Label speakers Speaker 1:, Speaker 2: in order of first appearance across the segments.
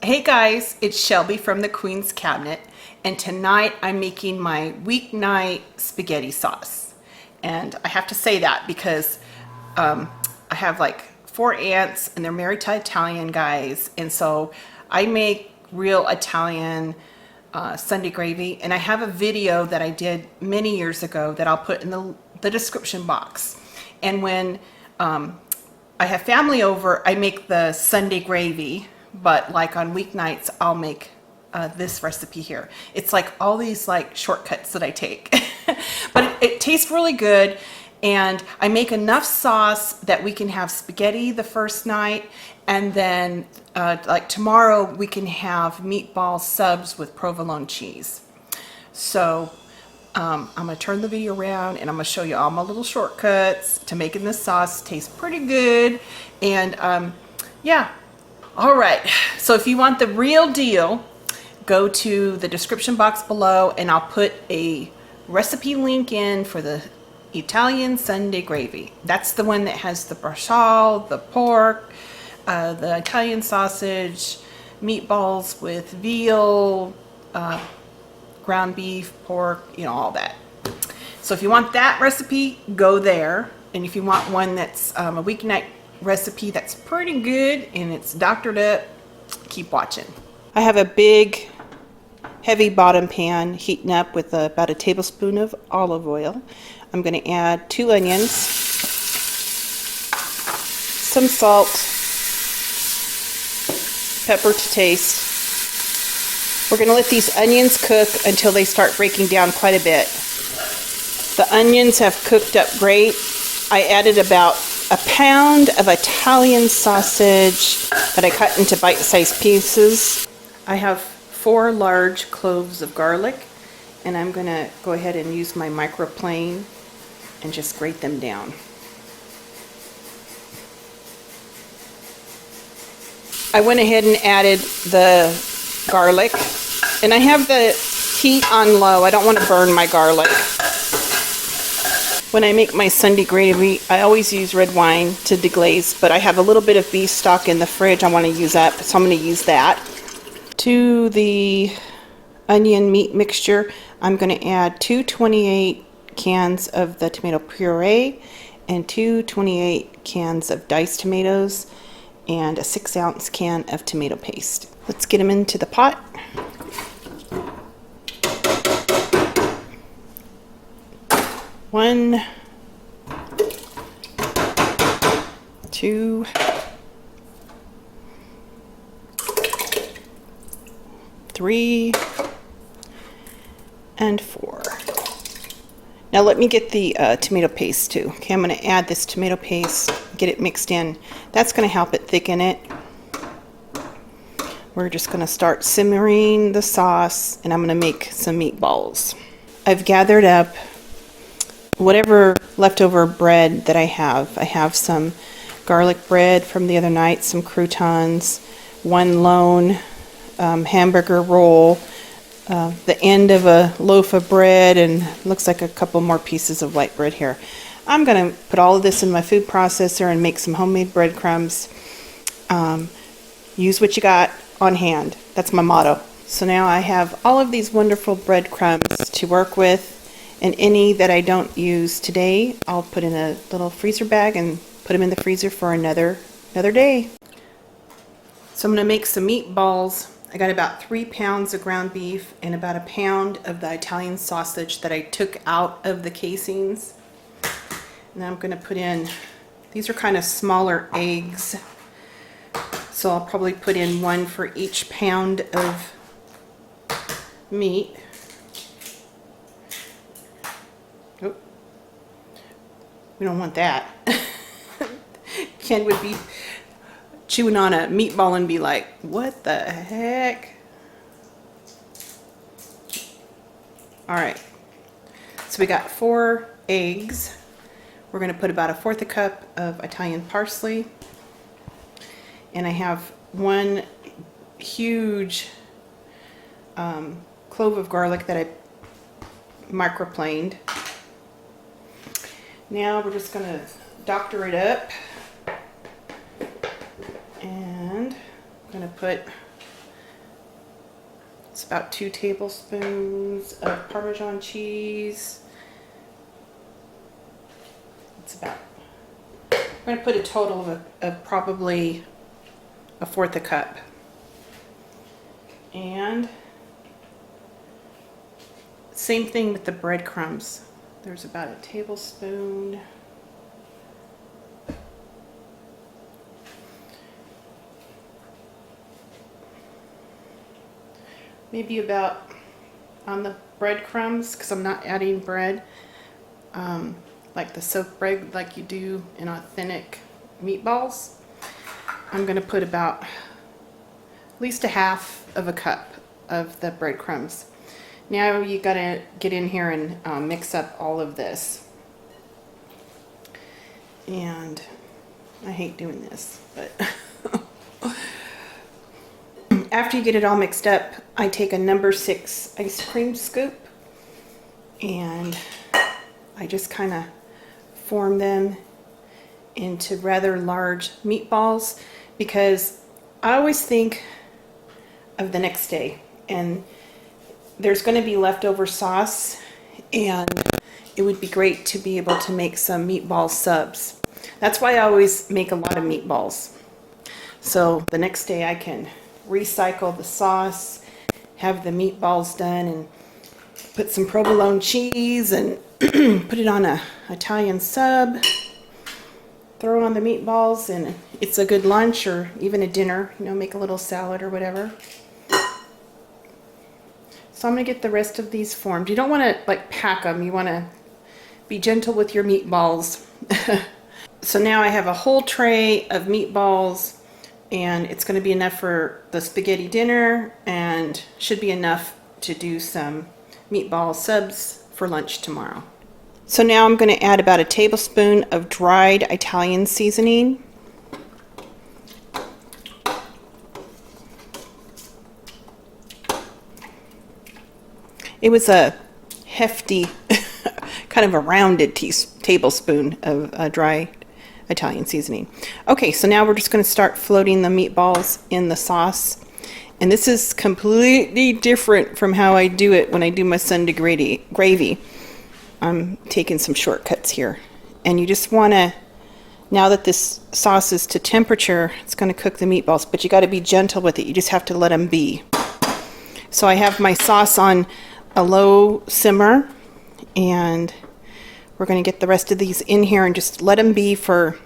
Speaker 1: Hey guys, it's Shelby from the Queen's Cabinet, and tonight I'm making my weeknight spaghetti sauce. And I have to say that because I have like 4 aunts and they're married to Italian guys, and so I make real Italian Sunday gravy. And I have a video that I did many years ago that I'll put in the description box. And when I have family over, I make the Sunday gravy, but like on weeknights, I'll make this recipe here. It's like all these like shortcuts that I take, but it tastes really good. And I make enough sauce that we can have spaghetti the first night, and then like tomorrow we can have meatball subs with provolone cheese. So I'm gonna turn the video around and I'm gonna show you all my little shortcuts to making this sauce taste pretty good. And yeah, all right. So if you want the real deal, go to the description box below and I'll put a recipe link in for the Italian Sunday gravy. That's the one that has the bracciole, the pork, the Italian sausage, meatballs with veal, ground beef, pork, you know, all that. So if you want that recipe, go there. And if you want one that's a weeknight recipe that's pretty good and it's doctored up, keep watching. I have a big heavy bottom pan heating up with about a tablespoon of olive oil. I'm going to add 2 onions, some salt, pepper to taste. We're going to let these onions cook until they start breaking down quite a bit. The onions have cooked up great. I added about a pound of Italian sausage that I cut into bite-sized pieces. I have 4 large cloves of garlic, and I'm going to go ahead and use my microplane and just grate them down. I went ahead and added the garlic, and I have the heat on low. I don't want to burn my garlic. When I make my Sunday gravy, I always use red wine to deglaze, but I have a little bit of beef stock in the fridge. I want to use that, so I'm going to use that. To the onion meat mixture, I'm going to add 2 28 cans of the tomato puree and 2 28 cans of diced tomatoes and a 6-ounce can of tomato paste. Let's get them into the pot. One, 2, 3, and 4. Now let me get the tomato paste too. Okay, I'm going to add this tomato paste, get it mixed in. That's going to help it thicken it. We're just going to start simmering the sauce, and I'm going to make some meatballs. I've gathered up whatever leftover bread that I have. I have some garlic bread from the other night, some croutons, 1 lone hamburger roll, the end of a loaf of bread, and looks like a couple more pieces of white bread here. I'm going to put all of this in my food processor and make some homemade breadcrumbs. Use what you got on hand. That's my motto. So now I have all of these wonderful breadcrumbs to work with, and any that I don't use today, I'll put in a little freezer bag and put them in the freezer for another day. So I'm going to make some meatballs. I got about 3 pounds of ground beef and about a pound of the Italian sausage that I took out of the casings. And I'm going to put in, these are kind of smaller eggs, so I'll probably put in 1 for each pound of meat. Oh, we don't want that. Ken would be chewing on a meatball and be like, what the heck? All right, so we got 4 eggs. We're going to put about 1/4 cup of Italian parsley, and I have 1 huge clove of garlic that I microplaned. Now we're just going to doctor it up, and I'm going to put It's about 2 tablespoons of Parmesan cheese. It's about, I'm going to put a total of probably 1/4 cup. And same thing with the breadcrumbs. There's about a tablespoon. Maybe about on the breadcrumbs, because I'm not adding bread, like the soaked bread like you do in authentic meatballs. I'm going to put about at least 1/2 cup of the breadcrumbs. Now you got to get in here and mix up all of this. And I hate doing this, but after you get it all mixed up, I take a number 6 ice cream scoop and I just kind of form them into rather large meatballs, because I always think of the next day and there's going to be leftover sauce, and it would be great to be able to make some meatball subs. That's why I always make a lot of meatballs. So the next day I can recycle the sauce, have the meatballs done, and put some provolone cheese and put it on a Italian sub, throw on the meatballs, and it's a good lunch or even a dinner, you know, make a little salad or whatever. So I'm going to get the rest of these formed. You don't want to like pack them. You want to be gentle with your meatballs. So now I have a whole tray of meatballs, and it's going to be enough for the spaghetti dinner and should be enough to do some meatball subs for lunch tomorrow. So now I'm going to add about a tablespoon of dried Italian seasoning. It was a hefty, kind of a rounded tablespoon of dry Italian seasoning. Okay, so now we're just going to start floating the meatballs in the sauce. And this is completely different from how I do it when I do my Sunday gravy. I'm taking some shortcuts here. And you just want to, now that this sauce is to temperature, it's going to cook the meatballs, but you got to be gentle with it. You just have to let them be. So I have my sauce on a low simmer, and we're going to get the rest of these in here and just let them be for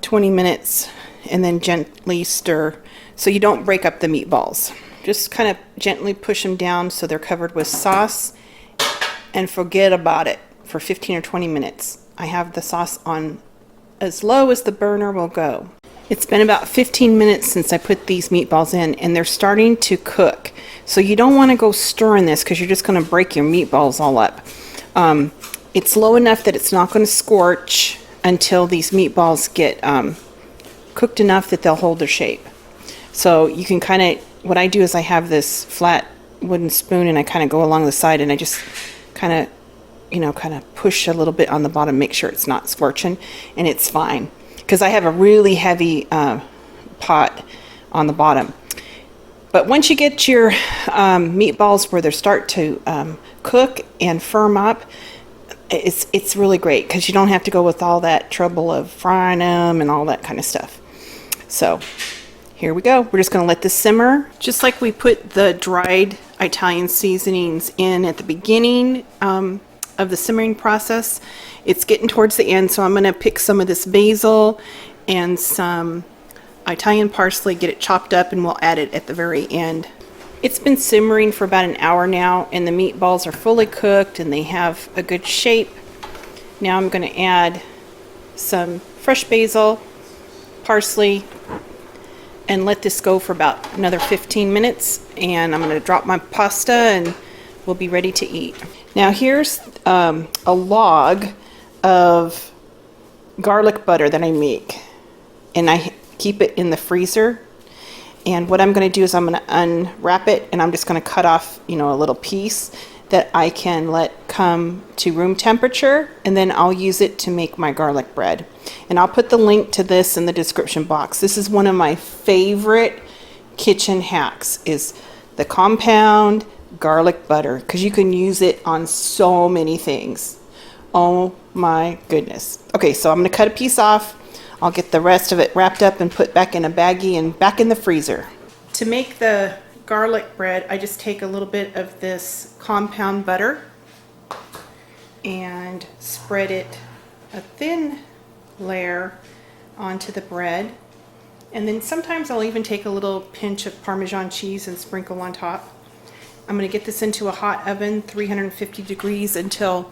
Speaker 1: 20 minutes and then gently stir so you don't break up the meatballs. Just kind of gently push them down so they're covered with sauce and forget about it for 15 or 20 minutes. I have the sauce on as low as the burner will go. It's been about 15 minutes since I put these meatballs in, and they're starting to cook. So you don't want to go stirring this because you're just going to break your meatballs all up. It's low enough that it's not going to scorch until these meatballs get cooked enough that they'll hold their shape. So you can kind of, what I do is I have this flat wooden spoon and I kind of go along the side and I just kind of, you know, kind of push a little bit on the bottom, make sure it's not scorching, and it's fine. Because I have a really heavy pot on the bottom. But once you get your meatballs where they start to cook and firm up, it's really great because you don't have to go with all that trouble of frying them and all that kind of stuff. So here we go. We're just going to let this simmer. Just like we put the dried Italian seasonings in at the beginning of the simmering process, it's getting towards the end, so I'm going to pick some of this basil and some Italian parsley, get it chopped up, and we'll add it at the very end. It's been simmering for about an hour now, and the meatballs are fully cooked and they have a good shape. Now I'm going to add some fresh basil, parsley, and let this go for about another 15 minutes, and I'm going to drop my pasta and we'll be ready to eat. Now here's a log of garlic butter that I make, and I keep it in the freezer. And what I'm going to do is I'm going to unwrap it, and I'm just going to cut off, you know, a little piece that I can let come to room temperature, and then I'll use it to make my garlic bread. And I'll put the link to this in the description box. This is one of my favorite kitchen hacks, is the compound garlic butter, because you can use it on so many things. Oh my goodness. Okay, so I'm going to cut a piece off. I'll get the rest of it wrapped up and put back in a baggie and back in the freezer. To make the garlic bread, I just take a little bit of this compound butter and spread it a thin layer onto the bread. And then sometimes I'll even take a little pinch of Parmesan cheese and sprinkle on top. I'm going to get this into a hot oven, 350 degrees, until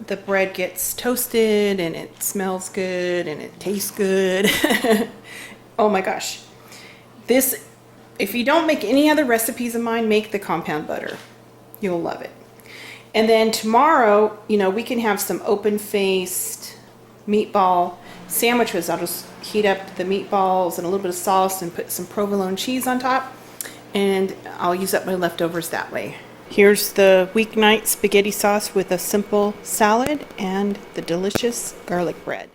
Speaker 1: the bread gets toasted and it smells good and it tastes good. Oh my gosh. This, if you don't make any other recipes of mine, make the compound butter. You'll love it. And then tomorrow, you know, we can have some open-faced meatball sandwiches. I'll just heat up the meatballs and a little bit of sauce and put some provolone cheese on top, and I'll use up my leftovers that way. Here's the weeknight spaghetti sauce with a simple salad and the delicious garlic bread.